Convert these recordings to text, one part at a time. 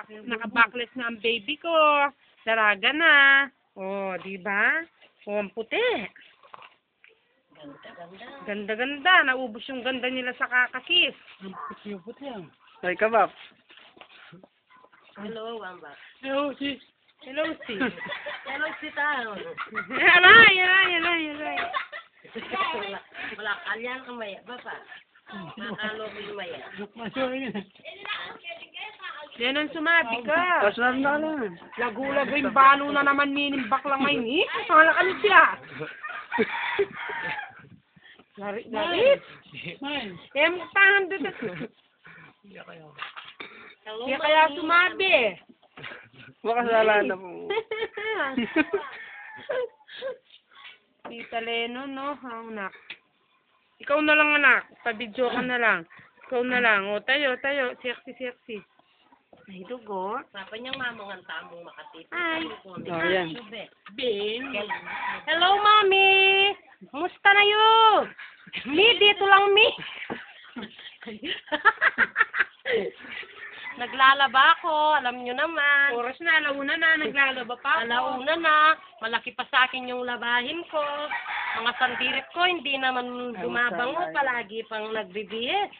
Naka-backless na ang baby ko. Daraga na. Oh, di ba? Oh, ang puti. Ganda-ganda. Naubos yung ganda nila sa kakakiss. Ang puti yan. Ay, kabab. Hello, Wamba. Hello, sis. Hello, sis. Hello, Sita. Alay. Wala kalyan ang maya. Bapa. Nakalo ko yung maya. Masuhin yan. Yan ang sumabi ka. Kasunod na lang. Lagu-lago yung balo na naman minimbak lang ngayon eh. Pangalakal siya. Larit. Smile. Eh, muktahan doon. Hello, Kaya kaya sumabi. Makasala na po. Tita Leno, no? Anak. Ikaw na lang, anak. Pabidyo ka na lang. Ikaw na lang. O, tayo. Sexy. Ay, dugo. Papa niyang mamong ang tamong makatipid. Ay. Oh, yan. Bin. Hello, mami. Musta na yun? Mi, dito lang, mi. Naglalaba ako, alam nyo naman. Oras na, alauna na. Naglalaba pa ako. Alauna na, malaki pa sa akin yung labahin ko. Mga sandirit ko, hindi naman bumabango, palagi pang nagbibihis.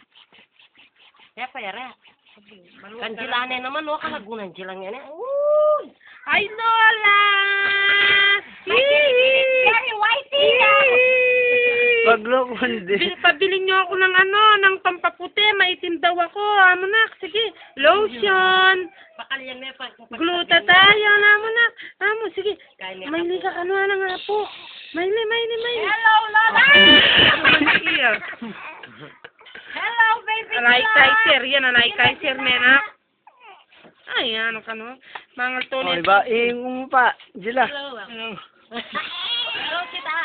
Kaya payara. Kanjilane naman, no, kalagunan silang yan. Uy! Ay, Nola! Pagloko hindi. Pabili niyo ako ng ng pampaputi. Maitim daw ako. Amo nak, sige. Lotion. Bakalyan na pa. Gluta tayo. Amo nak. Amo, sige. Kain niya. Maili ka na nga po. Maili. Hello, Lola! Hello, baby! Alay Kaiser. Yan, alay Kaiser, menak. Ay, ano ka no? Mangal to Oh, iba, ingung pa. Jila. Hello. Hello, Sita.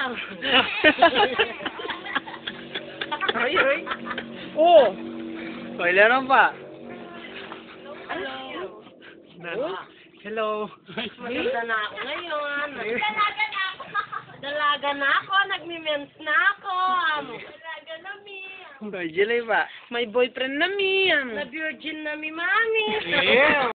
Ay. Oh. Kailan pa? Hello. Maganda na ako ngayon. Dalaga na ako. Nagmi-mens na ako. Dalaga na, mi. Ay, Jila pa. May boyfriend na mi. Na-virgin na mi, mami. Yeah.